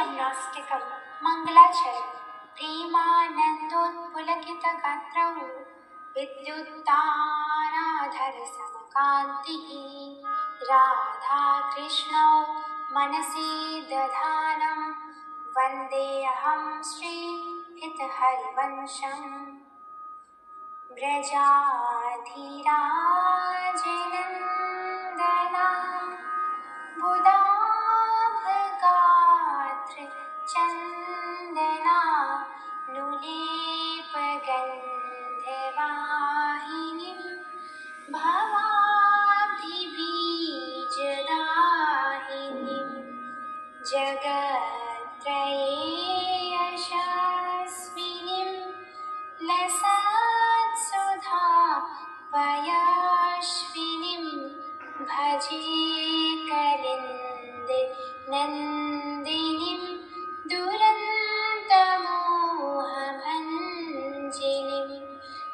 यमुनाष्टकं मङ्गलाचरणं प्रेमानन्दोत्पुलकितगात्रौ विद्युत्ताराधरसमकान्तिः राधाकृष्णौ मनसि दधानं वन्देऽहं श्रीहितहरिवंशम् व्रजाधिराजनन्दना बुधाभगात्रचन्दना नुलेपगन्धवाहिनीं भवाब्धिबीजदाहिनीं जगत्त्रये यशस्विनीं लसत्सुधा पयस्विनीं भजे कलिन्दे नन्दिनीं दुरन्तमोहभञ्जिनीं।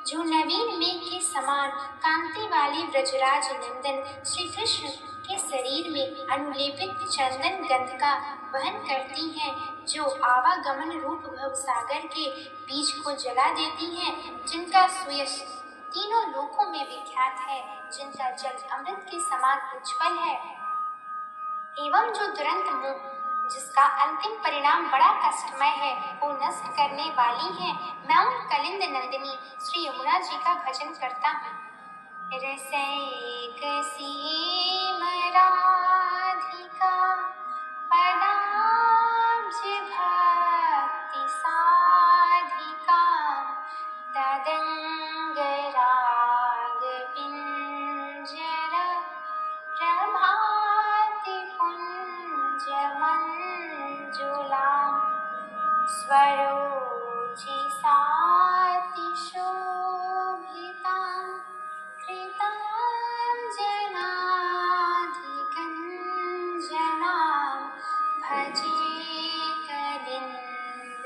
जो नवीन मेघ के समान कांति वाले ब्रजराज नंदन श्री कृष्ण के शरीर में अनुलेपित चंदन गंध का वहन करती हैं, जो आवागमन रूप भवसागर के बीज को जला देती हैं, जिनका सुयश तीनों लोकों में विख्यात है, जिनका जल अमृत के समान उज्ज्वल है, एवं जो तुरंत मोह जिसका अंतिम परिणाम बड़ा कष्टमय है वो नष्ट करने वाली है, मैं उन कलिंद नंदिनी श्री यमुना जी का भजन करता हूँ। रसैक सीम राधिका पदाब्ज भक्ति साधिका तदंग राग पिंजर प्रभाति कुंज मंजुला स्वरोचि साति शोभिता कृतांजनाधिकंजना भजे कलिंद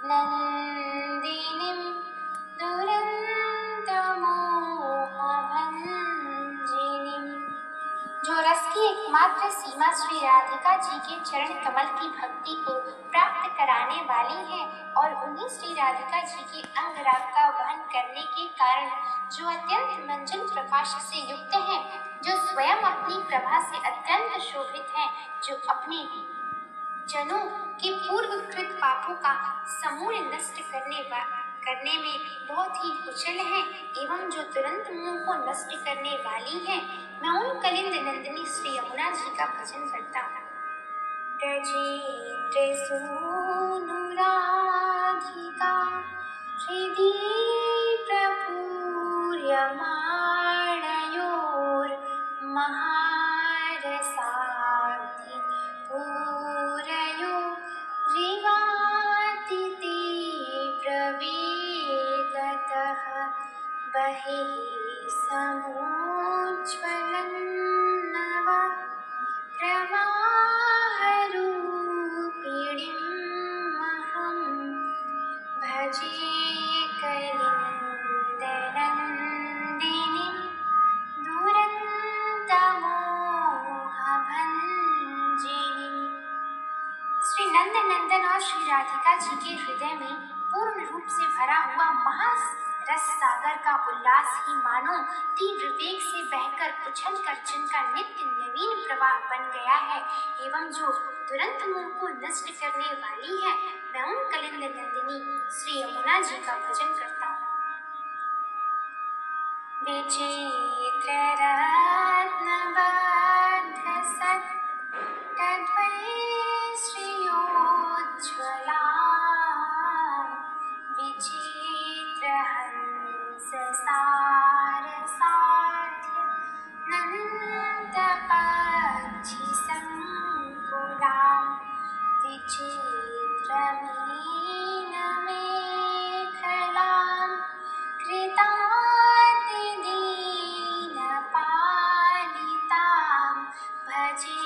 नंदिनीं दुरन्तमोहभञ्जिनीं। जो रस की एकमात्र सीमा श्री राधिका जी के चरण कमल की भक्ति को प्राप्त कराने वाली है, और उन्हीं श्री राधिका जी के अंग राग का वहन करने के कारण जो अत्यंत मंजन प्रकाश से युक्त हैं, जो स्वयं अपनी प्रभा से अत्यंत शोभित हैं, जो अपने जनों के पूर्वकृत पापों का समूल नष्ट करने में बहुत ही कुशल है, एवं जो तुरंत मोह को नष्ट करने वाली है, मैं उन कलिंद नंदिनी श्री यमुना जी का भजन करता हूँ। ब्रजेन्द्र सूनु राधिका हृदि प्रपूर्यमाणयोर्महारसाब्धि पूरयो रिवाति तीव्रवेगतः बहिः समुज्ज्वलन्नव प्रवाहरूपिणीं महं भजे कलिन्दनन्दिनीं दुरन्तमोहभञ्जिनीं। श्री नंद नंदन और श्री राधिका जी के हृदय में पूर्ण रूप से भरा हुआ महारस सागर का उल्लास ही मानो तीव्र वेग से बहकर उछल कर जिनका नित्य नवीन प्रवाह बन गया है, एवं जो तुरंत मोह को नष्ट करने वाली है, मैं उन कलिंद नंदिनी श्री यमुना जी का भजन करता हूँ। विचित्र रत्नबद्ध सत् तद्वैश्रियोज्ज्वला विचित्रहंस सारसाध्य नन्दपक्षि संकुला विचित्रमीनमेखलां कृतातिदीनपालितां भजे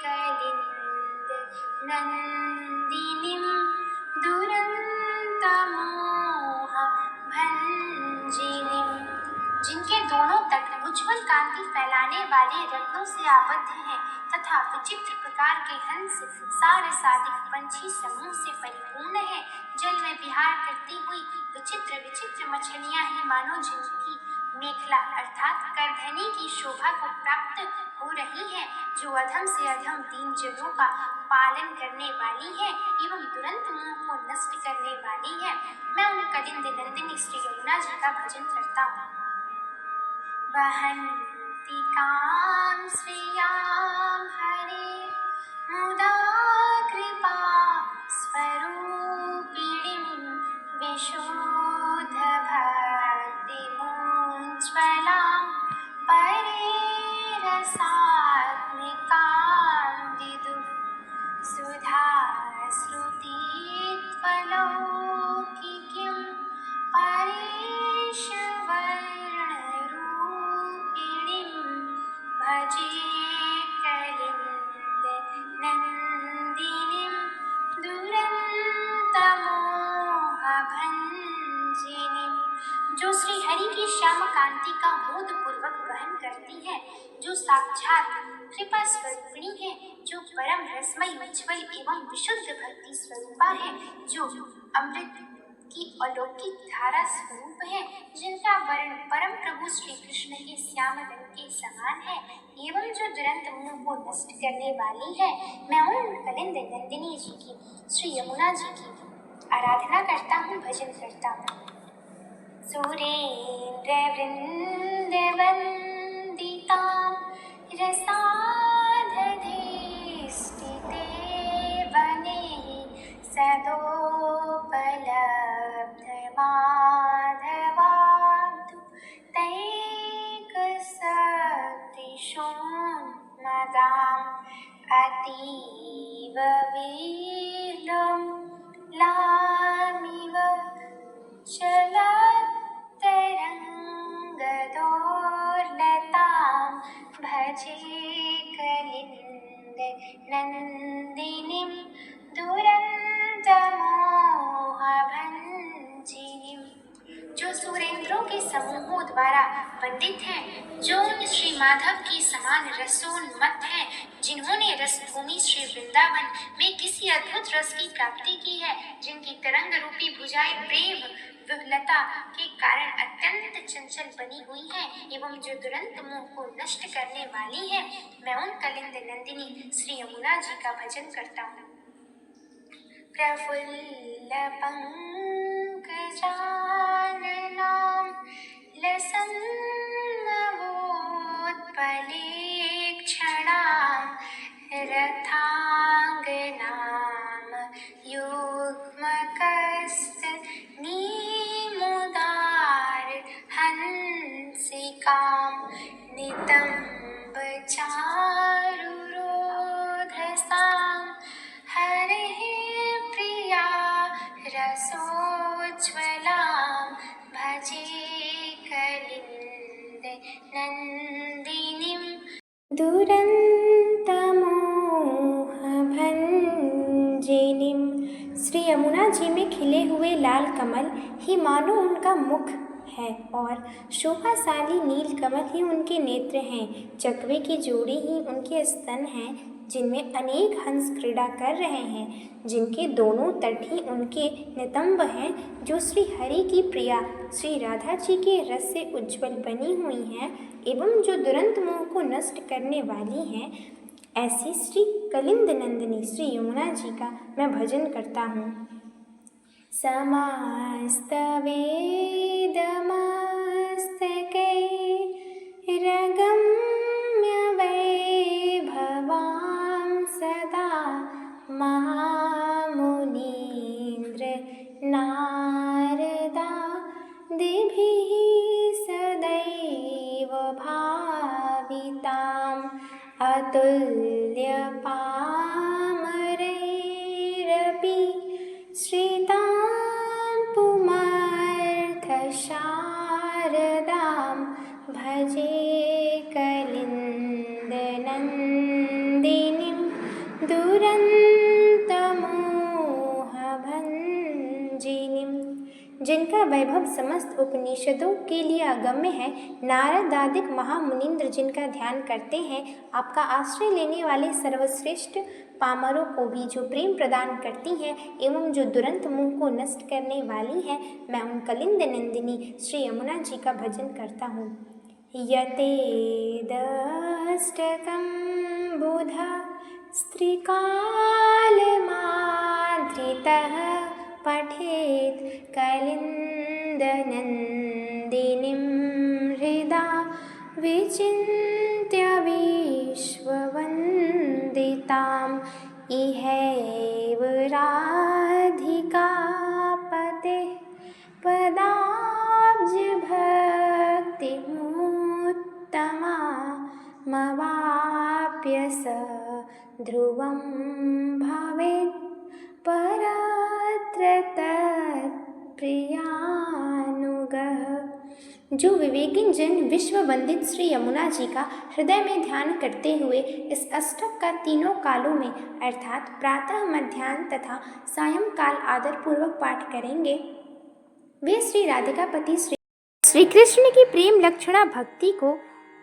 कलिन्द नन्दिनीं दुरन्तमोहभञ्जिनीं। जिनके दोनों तट उज्ज्वल कांति फैलाने वाले वे रत्नों से आबद्ध हैं तथा विचित्र प्रकार के हंस सार सादिक पंछी समूह से परिपूर्ण है। जल में विहार करती हुई विचित्र विचित्र मछलियां ही मानो जिनकी मेखला अर्थात करधनी की शोभा को प्राप्त हो रही है, जो अधम से अधम दीन जनों का पालन करने वाली है एवं तुरंत मोह को नष्ट करने वाली है। मैं उन कलिंद नंदिनी श्री यमुना जी का भजन करता हूँ। वहन्ति कां श्रियां हरे मुदा कृपा स्वरूपिणीं विशुद्ध भक्तिमुज्ज्वलां परे रसात्मिकां विदुः सुधा श्रुतित्वलौकिकीं परेशवर्णरूपिणीं भजे कलिन्द नन्दिनीं दुरन्तमोहभञ्जिनीं। जो श्री हरि की श्याम कांति का मोद पूर्वक वहन करती है, जो साक्षात कृपा स्वरूपिणी है, जो परम रसमय उज्ज्वल एवं विशुद्ध भक्ति स्वरूपा है, जो अमृत की अलौकिक धारा स्वरूप है, जिनका वर्ण परम प्रभु श्री कृष्ण के श्याम रंग के समान है एवं जो दुरंत मोह को नष्ट करने वाली है, मैं उन कलिंद नंदिनी जी की श्री यमुना जी की आराधना करता हूँ, भजन करता हूँ। सुरेन्द्र वृंदवंदितां रसाधधीष्टिते वने सदोपलब्धमाधवाब्धु तैकशक्तिशोन्मदाम् अतीव विलम्लामिव चलत्तरङ्गदोर्लतां भजे कलिन्द नन्दिनीं दुरन्तमोहभञ्जिनीं। जो सुरेंद्रों के समूहों द्वारा वंदित हैं, जो उन श्री माधव की समान रसोन्मत्त हैं, जिन्होंने रसभूमि श्री वृंदावन में किसी अद्भुत रस की प्राप्ति की है, जिनकी तरंग रूपी भुजाएं प्रेम विह्वलता के कारण अत्यंत चंचल बनी हुई हैं एवं जो तुरंत मोह को नष्ट करने वाली है, मैं उन कलिंद नंदिनी श्री यमुना जी का भजन करता हूँ। प्रफुल्ल पंकजाननां लसन्नवोत्पलेक्षणां रथाङ्गनां युग्मकस्तनीमुदार हंसिकां नितम्बचारुरोधसां हरेः प्रिया रसोज्ज्वलां भजे कलिन्द नन्दिनीं दुरन्तमोहभञ्जिनीं। श्री यमुना जी में खिले हुए लाल कमल ही मानो उनका मुख है और शोभाशाली नील कमल ही उनके नेत्र हैं। चकवे की जोड़ी ही उनके स्तन हैं, जिनमें अनेक हंस क्रीड़ा कर रहे हैं, जिनके दोनों तट ही उनके नितंब हैं, जो श्री हरि की प्रिया श्री राधा जी के रस से उज्ज्वल बनी हुई हैं एवं जो दुरंत मोह को नष्ट करने वाली हैं। ऐसी श्री कलिंद नंदिनी श्री यमुना जी का मैं भजन करता हूँ। समस्तवेदमस्तकैरगम्य वैभवां सदा महामुनीन्द्र नारदादिभिः सदैव भाविताम् अतुल्यपामरैरपि श्रितां पुमर्थशारदां भजे कलिन्द नन्दिनीं दुरन्तमोहभञ्जिनीं। जिनका वैभव समस्त उपनिषदों के लिए अगम्य है। नारद आदि महामुनींद्र जिनका ध्यान करते हैं, आपका आश्रय लेने वाले सर्वश्रेष्ठ पामरों को भी जो प्रेम प्रदान करती हैं एवं जो दुरंत मुंह को नष्ट करने वाली हैं, मैं उन कलिंद नंदिनी श्री यमुना जी का भजन करता हूँ। यतेदष्टकं बुधा स्त्रीकालमाद्रितः पठेत् कलिन्दनन्दिनीं हृदा विचिन्त्य विश्ववन्दिताम् इहैव राधिका पतेः पदाब्जभक्तिमुत्तमा मवाप्य स ध्रुवं भवेत् परत्र तत्प्रियानुगः। जो विवेकी जन विश्व वंदित श्री यमुना जी का हृदय में ध्यान करते हुए इस अष्टक का तीनों कालों में अर्थात प्रातः, मध्याह्न तथा सायंकाल आदरपूर्वक पाठ करेंगे, वे श्री राधिकापति श्री कृष्ण की प्रेम लक्षणा भक्ति को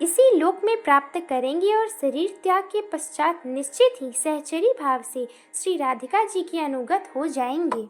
इसी लोक में प्राप्त करेंगे और शरीर त्याग के पश्चात निश्चित ही सहचरी भाव से श्री राधिका जी के अनुगत हो जाएंगे।